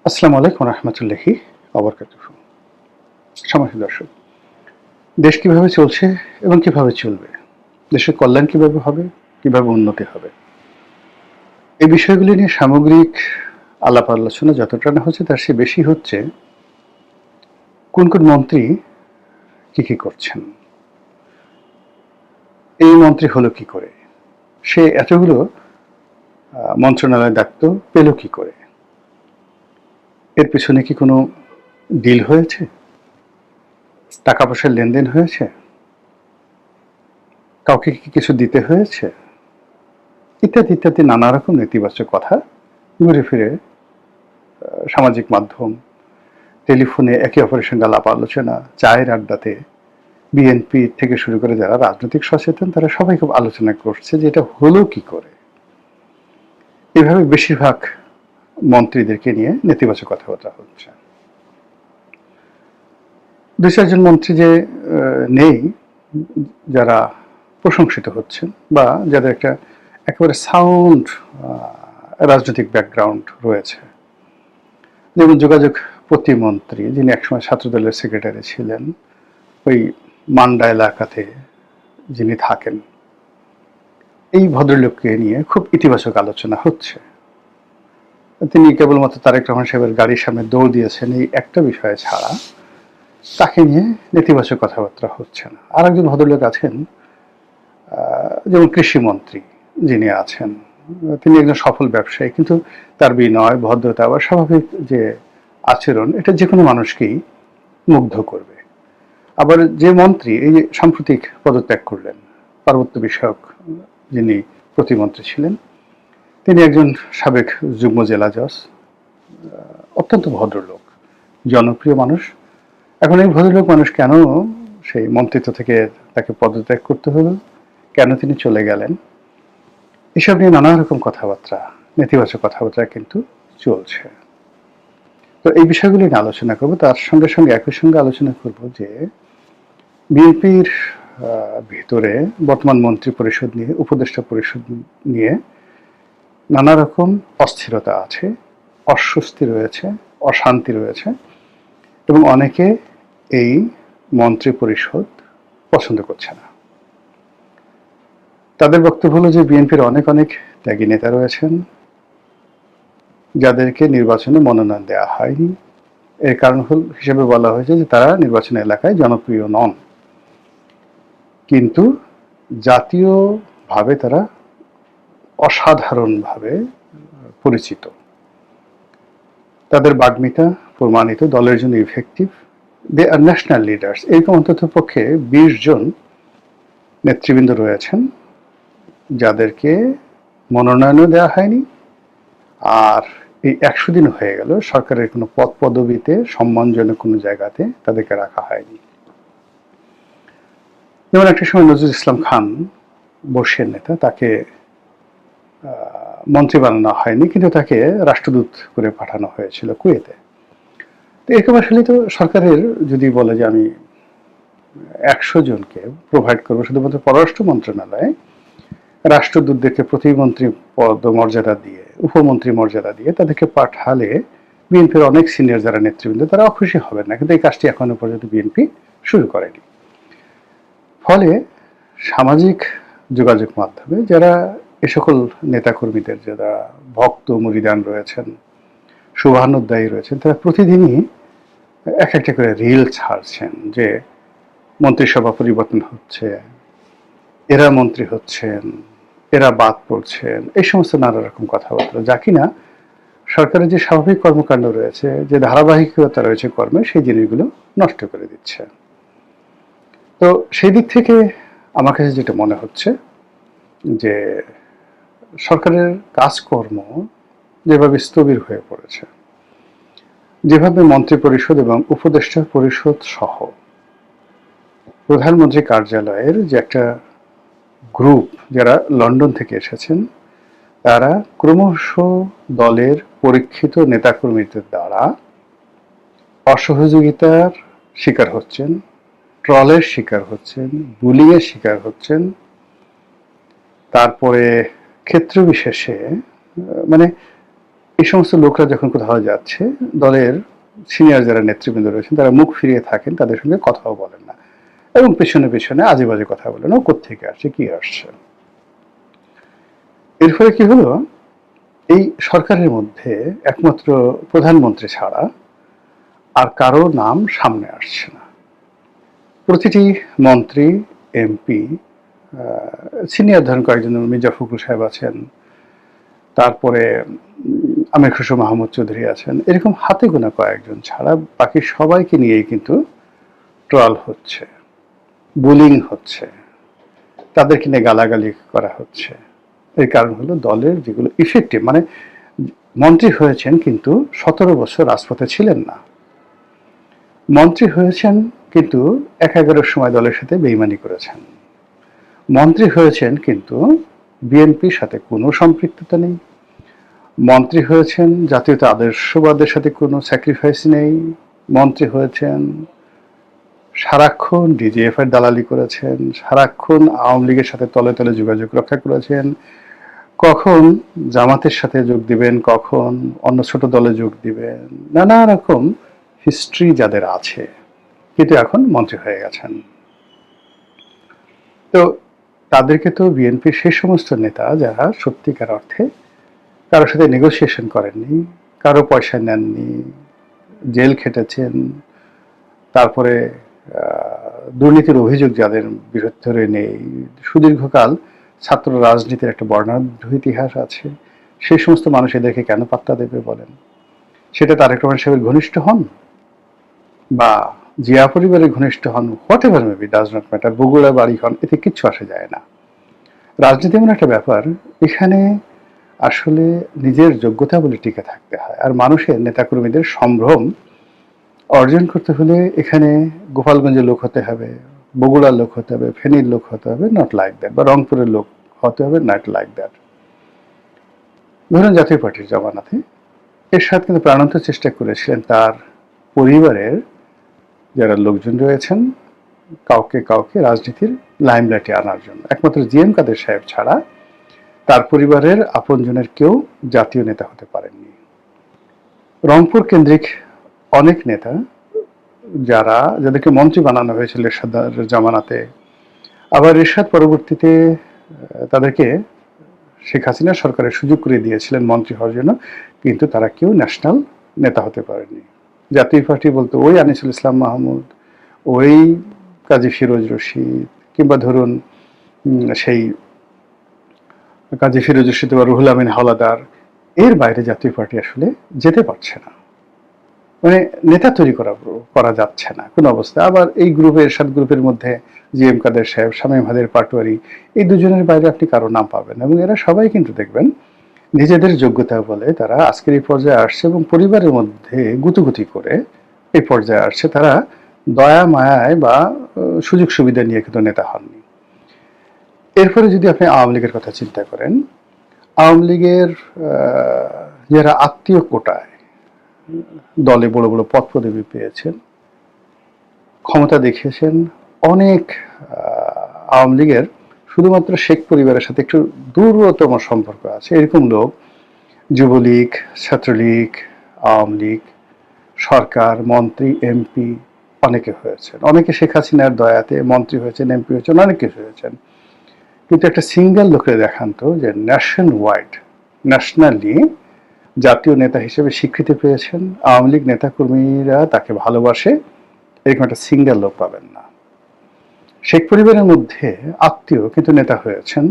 আসসালামু আলাইকুম রহমতুল্লাহি ওয়াবারাকাতুহু। সম্মানিত দর্শক, দেশ কিভাবে চলছে এবং কিভাবে চলবে, দেশের কল্যাণ কিভাবে হবে, কিভাবে উন্নতি হবে, এই বিষয়গুলি নিয়ে সামগ্রিক আলাপ আলোচনা যতটা না হচ্ছে তার চেয়ে বেশি হচ্ছে কোন কোন মন্ত্রী কি কি করছেন, এই মন্ত্রী হলো কি করে, সে এতগুলো মন্ত্রণালয়ের দায়িত্ব পেল কি করে, এর পিছনে কি কোনো ডিল হয়েছে, টাকা পয়সার লেনদেন হয়েছে, কাউকে কি কিছু দিতে হয়েছে, ইত্যাদি ইত্যাদি নানা রকম নেতিবাচক কথা ঘুরে ফিরে সামাজিক মাধ্যম, টেলিফোনে একে অপরের সঙ্গে আলাপ আলোচনা, চায়ের আড্ডাতে বিএনপি থেকে শুরু করে যারা রাজনৈতিক সচেতন তারা সবাই খুব আলোচনা করছে যে এটা হলো কি করে। এভাবে বেশিরভাগ মন্ত্রীদেরকে নিয়ে নেতিবাচক কথাবার্তা হচ্ছে। দুই চারজন মন্ত্রী যে নেই যারা প্রশংসিত হচ্ছেন বা যাদের একটা একেবারে সাউন্ড রাজনৈতিক ব্যাকগ্রাউন্ড রয়েছে, যেমন যোগাযোগ প্রতিমন্ত্রী যিনি একসময় ছাত্রদলের সেক্রেটারি ছিলেন, ওই মান্ডা এলাকাতে যিনি থাকেন, এই ভদ্রলোককে নিয়ে খুব ইতিবাচক আলোচনা হচ্ছে। তিনি কেবলমাত্র তারেক রহমান সাহেবের গাড়ির সামনে দৌড় দিয়েছেন এই একটা বিষয়ে ছাড়া তাকে নিয়ে নেতিবাচক কথাবার্তা হচ্ছে না। আর একজন ভদ্রলোক আছেন যেমন কৃষিমন্ত্রী যিনি আছেন, তিনি একজন সফল ব্যবসায়ী, কিন্তু তার বিনয়, ভদ্রতা বা স্বাভাবিক যে আচরণ এটা যে কোনো মানুষকেই মুগ্ধ করবে। আবার যে মন্ত্রী এই যে সাম্প্রতিক পদত্যাগ করলেন, পার্বত্য বিষয়ক যিনি প্রতিমন্ত্রী ছিলেন, তিনি একজন সাবেক যুগ্ম জেলা জজ, অত্যন্ত ভদ্রলোক, জনপ্রিয় মানুষ। এখন এই ভদ্রলোক মানুষ কেন সেই মন্ত্রিত্ব থেকে তাকে পদত্যাগ করতে হলো, কেন তিনি চলে গেলেন, এসব নিয়ে নানা রকম কথাবার্তা, নেতিবাচক কথাবার্তা কিন্তু চলছে। তো এই বিষয়গুলি নিয়ে আলোচনা করবো। তার সঙ্গে সঙ্গে একই সঙ্গে আলোচনা করব যে বিএনপির ভিতরে বর্তমান মন্ত্রী পরিষদ নিয়ে, উপদেষ্টা পরিষদ নিয়ে নানা রকম অস্থিরতা আছে, অস্বস্তি রয়েছে, অশান্তি রয়েছে এবং অনেকে এই মন্ত্রী পরিষদ পছন্দ করছে না। তাদের বক্তব্য হলো যে বিএনপির অনেক অনেক ত্যাগী নেতা রয়েছেন যাদেরকে নির্বাচনে মনোনয়ন দেওয়া হয়নি। এর কারণ হিসেবে বলা হয়েছে যে তারা নির্বাচন এলাকায় জনপ্রিয় নন, কিন্তু জাতীয়ভাবে তারা অসাধারণভাবে পরিচিত, তাদের বাগ্মিতা প্রমাণিত, দলের জন্য ইফেক্টিভ, দে আর ন্যাশনাল লিডার্স। এরকম অন্তত পক্ষে 20 জন নেতৃবৃন্দ রয়েছেন যাদেরকে মনোনয়নও দেওয়া হয়নি, আর এই 100 দিন হয়ে গেল সরকারের কোনো পদ পদবিতে সম্মানজনক কোনো জায়গাতে তাদেরকে রাখা হয়নি। যেমন একটা সময় নজরুল ইসলাম খান, বর্ষিয়ার নেতা, তাকে মন্ত্রী বানানো হয়নি, কিন্তু তাকে রাষ্ট্রদূত করে পাঠানো হয়েছিল কুয়েতে। তো এরকম আসলে তো সরকারের যদি বলে যে আমি 100 জনকে প্রোভাইড করবো শুধুমাত্র পররাষ্ট্র মন্ত্রণালয়ে, রাষ্ট্রদূতদেরকে প্রতিমন্ত্রী পদ মর্যাদা দিয়ে, উপমন্ত্রী মর্যাদা দিয়ে তাদেরকে পাঠালে বিএনপির অনেক সিনিয়র যারা নেতৃবৃন্দ তারা অখুশি হবেন না, কিন্তু এই কাজটি এখনো পর্যন্ত বিএনপি শুরু করেনি। ফলে সামাজিক যোগাযোগ মাধ্যমে যারা এ সকল নেতাকর্মীদের যারা ভক্ত মুরিদান রয়েছেন, শুভানুধ্যায়ী রয়েছেন, তারা প্রতিদিনই এক একটা করে রিল ছাড়ছেন যে মন্ত্রিসভা পরিবর্তন হচ্ছে, এরা মন্ত্রী হচ্ছেন, এরা বাদ পড়ছেন, এই সমস্ত নানা রকম কথাবার্তা, যা কিনা সরকারের যে স্বাভাবিক কর্মকাণ্ড রয়েছে, যে ধারাবাহিকতা রয়েছে কর্মে, সেই জিনিসগুলো নষ্ট করে দিচ্ছে। তো সেই দিক থেকে আমার কাছে যেটা মনে হচ্ছে যে সরকারের কাজকর্ম যেভাবে স্থবির হয়ে পড়েছে, যেভাবে মন্ত্রী পরিষদ এবং উপদেষ্টা পরিষদ সহ প্রধানমন্ত্রী কার্যালয়ের যে একটা গ্রুপ যারা লন্ডন থেকে এসেছেন, তারা ক্রমশ দলের পরীক্ষিত নেতাকর্মীদের দ্বারা অসহযোগিতার শিকার হচ্ছেন, ট্রলের শিকার হচ্ছেন, বুলিংয়ের শিকার হচ্ছেন। তারপরে ক্ষেত্র বিশেষে মানে এই সমস্ত লোকরা যখন কোথাও যাচ্ছে, দলের সিনিয়র যারা নেতৃবৃন্দ রয়েছেন তারা মুখ ফিরিয়ে থাকেন, তাদের সঙ্গে কথাও বলেন না এবং পেছনে পেছনে আজে বাজে কথা বলেন, ও কোত্থেকে আসছে, কি আসছে। এর ফলে কি হলো, এই সরকারের মধ্যে একমাত্র প্রধানমন্ত্রী ছাড়া আর কারো নাম সামনে আসছে না। প্রতিটি মন্ত্রী, এমপি, সিনিয়র ধরেন কয়েকজন, মির্জা ফখরুল সাহেব আছেন, তারপরে আমির খসরু মাহমুদ চৌধুরী আছেন, এরকম হাতে গোনা কয়েকজন ছাড়া বাকি সবাইকে নিয়েই কিন্তু ট্রল হচ্ছে, বুলিং হচ্ছে, তাদেরকে নিয়ে গালাগালি করা হচ্ছে। এর কারণ হলো দলের যেগুলো ইফেক্টিভ, মানে মন্ত্রী হয়েছেন কিন্তু 17 বছর রাজপথে ছিলেন না, মন্ত্রী হয়েছেন কিন্তু 11-র সময় দলের সাথে বেইমানি করেছেন, মন্ত্রী হয়েছেন কিন্তু বিএনপির সাথে কোনো সম্পৃক্ততা নেই, মন্ত্রী হয়েছেন জাতীয়তা আদর্শবাদের সাথে কোনো স্যাক্রিফাইস নেই, মন্ত্রী হয়েছেন সারাক্ষণ ডিজিএফ এর দালালি করেছেন, সারাক্ষণ আওয়ামী লীগের সাথে তলে তলে যোগাযোগ রক্ষা করেছেন, কখন জামাতের সাথে যোগ দিবেন, কখন অন্য ছোট দলে যোগ দিবেন, নানা রকম হিস্ট্রি যাদের আছে, কিন্তু এখন মন্ত্রী হয়ে গেছেন। তো তাদেরকে তো বিএনপির সেই সমস্ত নেতা যারা সত্যিকার অর্থে কারোর সাথে নেগোসিয়েশন করেননি, কারো পয়সা নেননি, জেল খেটেছেন, তারপরে দুর্নীতির অভিযোগ যাদের বিরুদ্ধে নেই, সুদীর্ঘকাল ছাত্র রাজনীতির একটা বর্ণাঢ্য ইতিহাস আছে, সেই সমস্ত মানুষ এদেরকে কেন পাত্তা দেবে বলেন? সেটা তারেক রহমান সাহেবের ঘনিষ্ঠ হন বা জিয়া পরিবারের ঘনিষ্ঠ হন, what ever maybe, does not matter, Bogura বাড়ি হন, এতে কিচ্ছু আসে যায় না। রাজনীতি এমন একটা ব্যাপার, এখানে আসলে নিজের যোগ্যতা বলে টিকে থাকতে হয়। আর মানুষের নেতাকর্মীদের সম্ভ্রম অর্জন করতে হলে এখানে গোপালগঞ্জের লোক হতে হবে, বগুড়ার লোক হতে হবে, ফেনীর লোক হতে হবে, নট লাইক দ্যাট, বা রংপুরের লোক হতে হবে, নট লাইক দ্যাট। ধরুন জাতীয় পার্টির জমানাতে এরশাদ কিন্তু প্রাণান্ত চেষ্টা করেছিলেন তার পরিবারের যারা লোকজন রয়েছেন কাউকে কাউকে রাজনীতির লাইমলাইটে আনার জন্য। একমাত্র জিএম কাদের সাহেব ছাড়া তার পরিবারের আপনজনের কেউ জাতীয় নেতা হতে পারেননি। রংপুর কেন্দ্রিক অনেক নেতা যাদেরকে মন্ত্রী বানানো হয়েছিল এরশাদের জামানাতে, আবার এরশাদ পরবর্তীতে তাদেরকে শেখ হাসিনা সরকারের সুযোগ করে দিয়েছিলেন মন্ত্রী হওয়ার জন্য, কিন্তু তারা কেউ ন্যাশনাল নেতা হতে পারেনি। জাতীয় পার্টি বলতে ওই আনিসুল ইসলাম মাহমুদ, ওই কাজী ফিরোজ রশিদ, কিংবা ধরুন সেই কাজী ফিরোজ রশিদ বা রুহুল আমিন হাওলাদার, এর বাইরে জাতীয় পার্টি আসলে যেতে পারছে না, মানে নেতা তৈরি করা যাচ্ছে না কোনো অবস্থা। আবার এই গ্রুপে, এরশাদ গ্রুপের মধ্যে জিএম কাদের সাহেব, শামীম হাদের পাটোয়ারি, এই দুজনের বাইরে আপনি কারো নাম পাবেন, এবং এরা সবাই কিন্তু দেখবেন নিজেদের যোগ্যতা বলে তারা আজকের এই পর্যায়ে আসছে, এবং পরিবারের মধ্যে গুতুগুতি করে এই পর্যায়ে আসছে। তারা দয়া মায়ায় বা সুযোগ সুবিধা নিয়ে কিন্তু নেতা হননি। এরপরে যদি আপনি আওয়ামী লীগের কথা চিন্তা করেন, আওয়ামী লীগের যারা আত্মীয় কোটায় দলে বড় বড় পদ পদবি পেয়েছেন, ক্ষমতা দেখিয়েছেন, অনেক আওয়ামী লীগের শুধুমাত্র শেখ পরিবারের সাথে একটু দূরতম সম্পর্ক আছে এরকম লোক যুবলীগ, ছাত্রলীগ, আওয়ামী লীগ, সরকার, মন্ত্রী, এমপি অনেকে হয়েছেন, অনেকে শেখ হাসিনার দয়াতে মন্ত্রী হয়েছেন, এমপি হয়েছেন, অনেক কিছু হয়েছেন। কিন্তু একটা সিঙ্গেল লোকের দেখান তো যে ন্যাশন ওয়াইড, ন্যাশনালি জাতীয় নেতা হিসেবে স্বীকৃতি পেয়েছেন, আওয়ামী লীগ নেতাকর্মীরা তাকে ভালোবাসে, এরকম একটা সিঙ্গেল লোক পাবেন না। শেখ পরিবারের মধ্যে আত্মীয় কিন্তু নেতা হয়েছেন,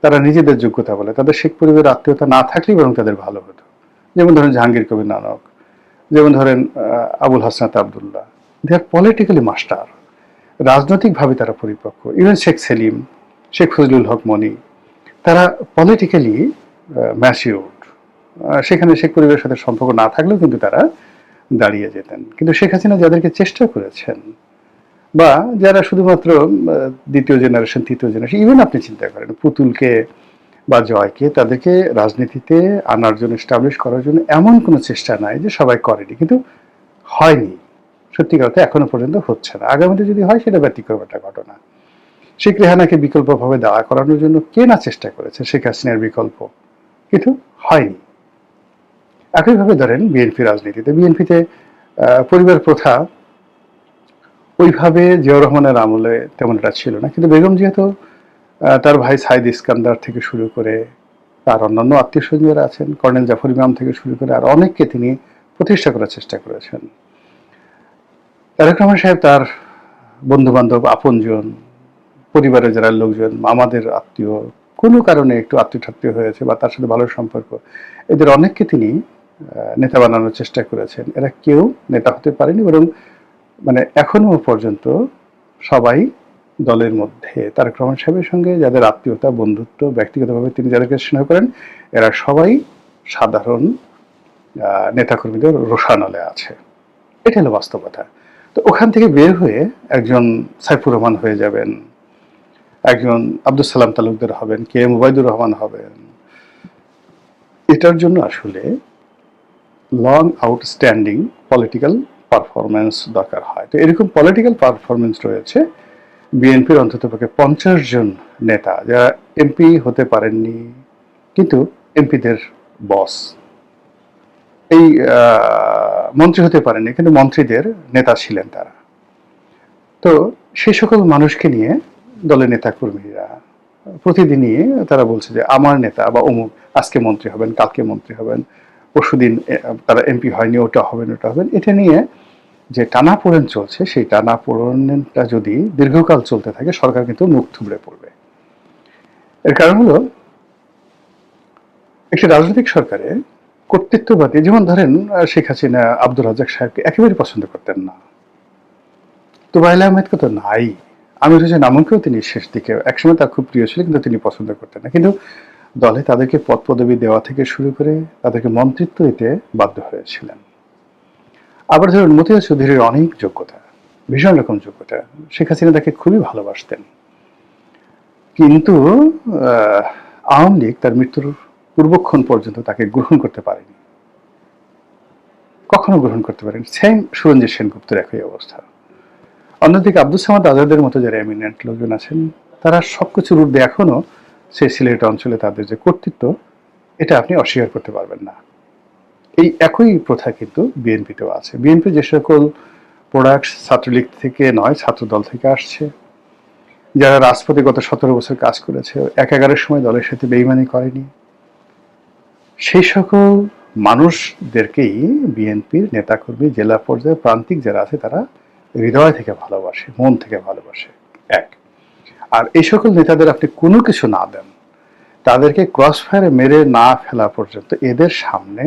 তারা নিজেদের যোগ্যতা বলে, তাদের শেখ পরিবারের আত্মীয়তা না থাকলেই বরং তাদের ভালো হতো। যেমন ধরেন জাহাঙ্গীর কবির নানক, যেমন ধরেন আবুল হাসনাত আবদুল্লাহ, দে আর পলিটিক্যালি মাস্টার, রাজনৈতিকভাবে তারা পরিপক্ক। ইভেন শেখ সেলিম, শেখ ফজলুল হক মনি, তারা পলিটিক্যালি ম্যাচিউরড। সেখানে শেখ পরিবারের সাথে সম্পর্ক না থাকলেও কিন্তু তারা দাঁড়িয়ে যেতেন। কিন্তু শেখ হাসিনা যাদেরকে চেষ্টা করেছেন, বা যারা শুধুমাত্র দ্বিতীয় জেনারেশন, তৃতীয় জেনারেশন, ইভেন আপনি চিন্তা করেন পুতুলকে বা জয়কে, তাদেরকে রাজনীতিতে আনার জন্য, এস্টাবলিশ করার জন্য এমন কোনো চেষ্টা নাই যে সবাই করেনি, কিন্তু হয়নি, সত্যিকার অর্থে এখনো পর্যন্ত হচ্ছে না। আগামীতে যদি হয় সেটা ব্যতিক্রম একটা ঘটনা। শেখ রেহানাকে বিকল্পভাবে দাঁড়া করানোর জন্য কে না চেষ্টা করেছে, শেখ হাসিনার বিকল্প, কিন্তু হয়নি। একইভাবে ধরেন বিএনপি রাজনীতিতে, বিএনপিতে পরিবার প্রথা ওইভাবে জিয়াউর রহমানের আমলে তেমন একটা ছিল না, কিন্তু বেগম যেহেতু তার ভাই সাইদ ইস্কান্দার থেকে শুরু করে তার অন্যান্য আত্মীয় স্বজন যারা আছেন, কর্নেল জাফর ইমাম থেকে শুরু করে আর অনেককে তিনি প্রতিষ্ঠা করার চেষ্টা করেছেন। তারেক রহমান সাহেব তার বন্ধু বান্ধব, আপনজন, পরিবারের যারা লোকজন, আমাদের আত্মীয়, কোনো কারণে একটু আত্মীয় ঠাত্মীয় হয়েছে বা তার সাথে ভালো সম্পর্ক, এদের অনেককে তিনি নেতা বানানোর চেষ্টা করেছেন। এরা কেউ নেতা হতে পারেনি, বরং মানে এখনো পর্যন্ত সবাই দলের মধ্যে তারেক রহমান সাহেবের সঙ্গে যাদের আত্মীয়তা, বন্ধুত্ব, ব্যক্তিগতভাবে তিনি যাদেরকে স্নেহ করেন, এরা সবাই সাধারণ নেতাকর্মীদের রোষানলে আছে। এটা হলো বাস্তবতা। তো ওখান থেকে বের হয়ে একজন সাইফুর রহমান হয়ে যাবেন, একজন আব্দুল সালাম তালুকদার হবেন, কে এম ওবায়দুর রহমান হবেন, এটার জন্য আসলে লং আউটস্ট্যান্ডিং পলিটিক্যাল পারফরমেন্স দরকার হয়। তো এরকম পলিটিক্যাল পারফরমেন্স রয়েছে বিএনপির অন্ততপক্ষে 50 জন নেতা, যারা এমপি হতে পারেননি কিন্তু এমপিদের বস, এই মন্ত্রী হতে পারেননি কিন্তু মন্ত্রীদের নেতা ছিলেন তারা। তো সেই সকল মানুষকে নিয়ে দলের নেতা কর্মীরা প্রতিদিনই তারা বলছে যে আমার নেতা বা অমুক আজকে মন্ত্রী হবেন, কালকে মন্ত্রী হবেন, পরশুদিন তারা এমপি হয়নি, ওটা হবেন ওটা হবেন। এটা নিয়ে যে টানাপোড়েন চলছে, সেই টানাপোড়েনটা যদি দীর্ঘকাল চলতে থাকে, সরকার কিন্তু মুখ থুবড়ে পড়বে। এর কারণ হলো একটি রাজনৈতিক সরকারে কর্তৃত্ববাদী, যেমন ধরেন শেখ হাসিনা আব্দুর রাজ্জাক সাহেবকে একেবারে পছন্দ করতেন না, তোবাইল আহমেদকে তো নাই, আমির হোসেন আমনকেও তিনি শেষ দিকে একসময় তার খুব প্রিয় ছিল, কিন্তু তিনি পছন্দ করতেন না। কিন্তু দলে তাদেরকে পদ পদবি দেওয়া থেকে শুরু করে তাদেরকে মন্ত্রিত্ব দিতে বাধ্য হয়েছিলেন। আবার ধরুন মতিয়া চৌধুরীর অনেক যোগ্যতা, ভীষণ রকম যোগ্যতা, শেখ হাসিনা তাকে খুবই ভালোবাসতেন, কিন্তু আওয়ামী লীগ তার মৃত্যুর পূর্বক্ষণ পর্যন্ত তাকে গ্রহণ করতে পারেনি, কখনো গ্রহণ করতে পারেনি। সেম সুরঞ্জিত সেনগুপ্তের একই অবস্থা। অন্যদিকে আব্দুল সামাদ আজাদের মতো যারা এমিনেন্ট লোকজন আছেন, তারা সবকিছুর ঊর্ধ্বে এখনো সেই সিলেট অঞ্চলে তাদের যে কর্তৃত্ব, এটা আপনি অস্বীকার করতে পারবেন না। এই একই প্রথা কিন্তু বিএনপিতেও আছে। বিএনপি যে সকল প্রোডাক্টস ছাত্রলীগ থেকে নয়, ছাত্রদল থেকে আসছে, যারা রাজপথে গত 17 বছর কাজ করেছে, একাগারের সময় দলের সাথে বেইমানি করেনি, সেই সকল মানুষদেরকেই বিএনপির নেতাকর্মী, জেলা পর্যায়ে প্রান্তিক যারা আছে, তারা হৃদয় থেকে ভালোবাসে, মন থেকে ভালোবাসে। এক, আর এই সকল নেতাদের আপনি কোনো কিছু না দেন, তাদেরকে ক্রস ফায়ারে মেরে না ফেলা পর্যন্ত এদের সামনে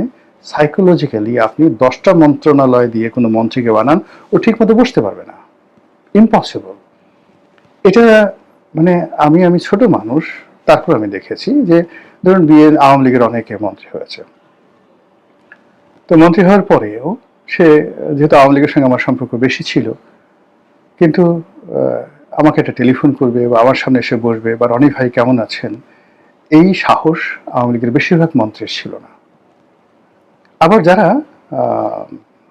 সাইকোলজিক্যালি আপনি 10টা মন্ত্রণালয় দিয়ে কোনো মন্ত্রীকে বানান, ও ঠিক মতো বসতে পারবে না, ইম্পসিবল। এটা মানে আমি ছোট মানুষ, তারপর আমি দেখেছি যে ধরুন আওয়ামী লীগের অনেকে মন্ত্রী হয়েছে, তো মন্ত্রী হওয়ার পরেও সে, যেহেতু আওয়ামী লীগের সঙ্গে আমার সম্পর্ক বেশি ছিল, কিন্তু আমাকে একটা টেলিফোন করবে বা আমার সামনে এসে বসবে বা রনি ভাই কেমন আছেন, এই সাহস আওয়ামী লীগের বেশিরভাগ মন্ত্রীর ছিল না। আবার যারা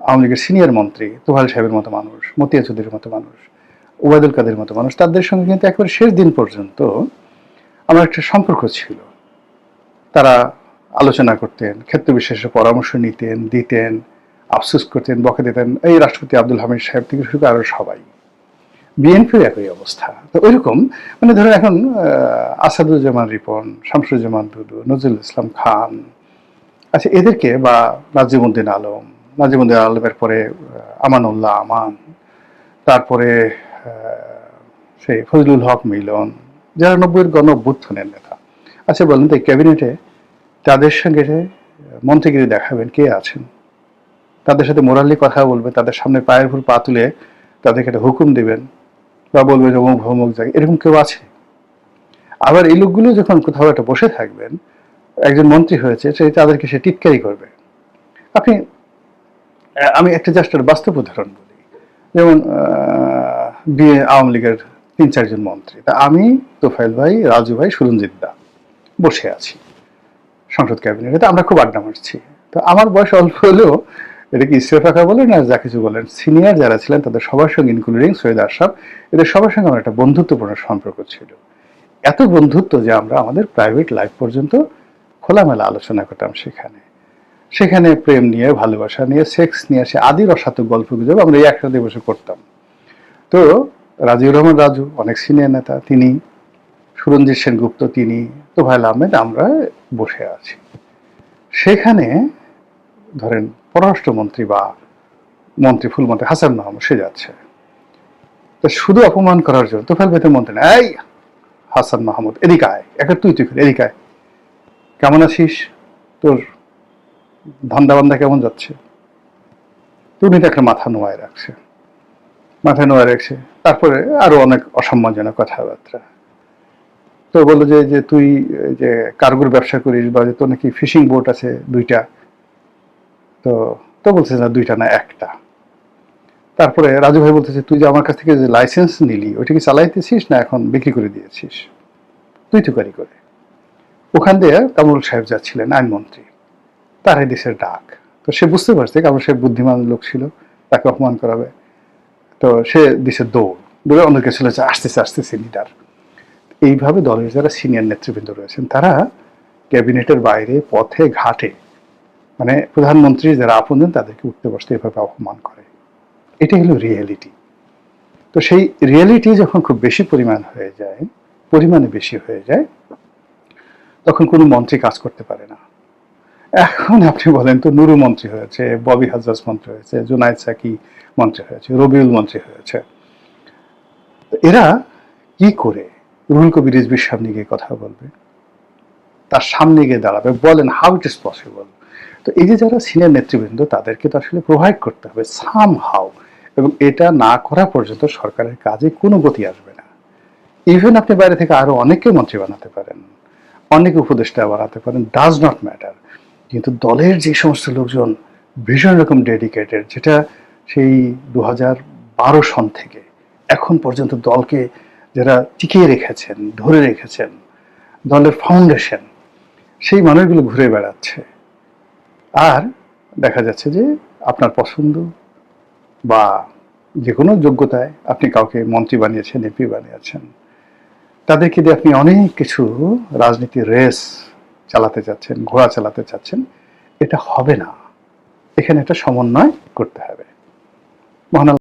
আওয়ামী লীগের সিনিয়র মন্ত্রী, তোহাল সাহেবের মতো মানুষ, মতিয়া চৌধুরীর মতো মানুষ, ওবায়দুল কাদের মতো মানুষ, তাদের সঙ্গে কিন্তু একেবারে শেষ দিন পর্যন্ত আমার একটা সম্পর্ক ছিল। তারা আলোচনা করতেন, ক্ষেত্র বিশেষে পরামর্শ নিতেন, দিতেন, আফসোস করতেন, বকে দিতেন, এই রাষ্ট্রপতি আব্দুল হামিদ সাহেব থেকে শুরু করে আরো সবাই। বিএনপির একই অবস্থা। তো ওইরকম মানে ধরেন এখন আসাদুজ্জামান রিপন, শামসুজ্জামান দুদু, নজরুল ইসলাম খান, আচ্ছা এদেরকে, বা নাজিমুদ্দিন আলম, নাজিমুদ্দিন আলমের পরে আমানুল্লাহ আমান, তারপরে সেই ফজলুল হক মিলন, যারা 90-এর গণ অভ্যুত্থানের নেতা। আচ্ছা বলেন তো, ক্যাবিনেটে তাদের সঙ্গে মন্ত্রীগিরি দেখাবেন কে আছেন? তাদের সাথে মোরালি কথা বলবে, তাদের সামনে পায়ের উপর পা তুলে তাদেরকে একটা হুকুম দিবেন বা বলবে যে অমুক ভমুক জায়গায়, এরকম কেউ আছে? আবার এই লোকগুলো যখন কোথাও একটা বসে থাকবেন, একজন মন্ত্রী হয়েছে, সেই তাদেরকে সে টিটকারি করবে। আপনি, আমি একটা জাস্ট বাস্তব উদাহরণ বলি, যেমন আওয়ামী লীগের 3-4 জন মন্ত্রী, তা আমি, তোফাইল ভাই, রাজু ভাই, সুরঞ্জিত দা বসে আছি সংসদ ক্যাবিনেটে, আমরা খুব আড্ডা মারছি। তো আমার বয়স অল্প হলেও, এটা কি ইস্তেফাকা বলেন আর যা কিছু বলেন, সিনিয়র যারা ছিলেন তাদের সবার সঙ্গে, ইনক্লুডিং সৈয়দ আশরাফ, এদের সবার সঙ্গে আমার একটা বন্ধুত্বপূর্ণ সম্পর্ক ছিল। এত বন্ধুত্ব যে আমরা আমাদের প্রাইভেট লাইফ পর্যন্ত খোলামেলা আলোচনা করতাম সেখানে। সেখানে প্রেম নিয়ে, ভালোবাসা নিয়ে, সেক্স নিয়ে, সে আদি রসাত্মক গল্প গুজব আমরা এই একসাথে বসে করতাম। তো রাজিউর রহমান রাজু অনেক সিনিয়র নেতা, তিনি, সুরঞ্জিত সেনগুপ্ত তিনি, তোফায়েল আহমেদ, আমরা বসে আছি। সেখানে ধরেন পররাষ্ট্রমন্ত্রী বা মন্ত্রী, ফুলমন্ত্রী হাসান মাহমুদ সে যাচ্ছে, তো শুধু অপমান করার জন্য তোফায়েল বেতন মন্ত্রী না, এই হাসান মাহমুদ এদিকে আয়, একটা তুই তুই এদিকে আয়, কেমন আছিস, তোর ধান্দা বান্দা কেমন যাচ্ছে। উনি তো একটা মাথা নোয়ায় রাখছে, মাথা নোয়ায় রাখছে। তারপরে আরো অনেক অসম্মানজনক কথাবার্তা। তো বললো যে তুই যে কার্গোর ব্যবসা করিস, বা যে তোর নাকি ফিশিং বোট আছে 2টা, তো তো বলছে না 2টা না 1টা। তারপরে রাজু ভাই বলতেছে তুই যে আমার কাছ থেকে যে লাইসেন্স নিলি ওইটা কি চালাইতেছিস না এখন বিক্রি করে দিয়েছিস, তুই তো কারি করে। ওখান দিয়ে কামরুল সাহেব যাচ্ছিলেন আইনমন্ত্রী, তার এই দেশের ডাক। তো সে বুঝতে পারছে কামরুল সাহেব বুদ্ধিমান লোক ছিল, তাকে অপমান করাবে। তো সে দিছে দৌড়ে অনেকে ছিল যে আসতেছে আসতেছে লিডার। এইভাবে দলের যারা সিনিয়র নেতৃবৃন্দ রয়েছেন তারা ক্যাবিনেটের বাইরে, পথে ঘাটে, মানে প্রধানমন্ত্রী যারা আপনজন তাদেরকে উঠতে বসতে এভাবে অপমান করে। এটাই হলো রিয়েলিটি। তো সেই রিয়েলিটি যখন খুব বেশি পরিমাণে বেশি হয়ে যায়, তখন কোনো মন্ত্রী কাজ করতে পারে না। এখন আপনি বলেন তো, নুরু মন্ত্রী হয়েছে, ববি হাজরাজ মন্ত্রী হয়েছে, জুনায়েদ সাকি মন্ত্রী হয়েছে, রবিউল মন্ত্রী হয়েছে, এরা কি করে রুহুল কবির রিজভির সামনে গিয়ে কথা বলবে, তার সামনে গিয়ে দাঁড়াবে? বলেন, হাউ ইট ইজ পসিবল? তো এই যে যারা সিনিয়র নেতৃবৃন্দ তাদেরকে তো আসলে প্রোভাইড করতে হবে সাম হাউ, এবং এটা না করা পর্যন্ত সরকারের কাজে কোনো গতি আসবে না। ইভেন আপনি বাইরে থেকে আরো অনেককে মন্ত্রী বানাতে পারেন, অনেক উপদেষ্টা বানাতে পারেন, ডাজ নট ম্যাটার, কিন্তু দলের যে সমস্ত লোকজন ভীষণ রকম ডেডিকেটেড, যেটা সেই 2012 সন থেকে এখন পর্যন্ত দলকে যারা টিকিয়ে রেখেছেন, ধরে রেখেছেন, দলের ফাউন্ডেশন, সেই মানুষগুলো ঘুরে বেড়াচ্ছে। আর দেখা যাচ্ছে যে আপনার পছন্দ বা যে কোনো যোগ্যতায় আপনি কাউকে মন্ত্রী বানিয়েছেন, এমপি বানিয়েছেন, তাদেরকে দিয়ে আপনি অনেক কিছু রাজনীতির রেস চালাতে চাচ্ছেন, ঘোড়া চালাতে চাচ্ছেন। এটা হবে না, এখানে একটা সমন্বয় করতে হবে। মহান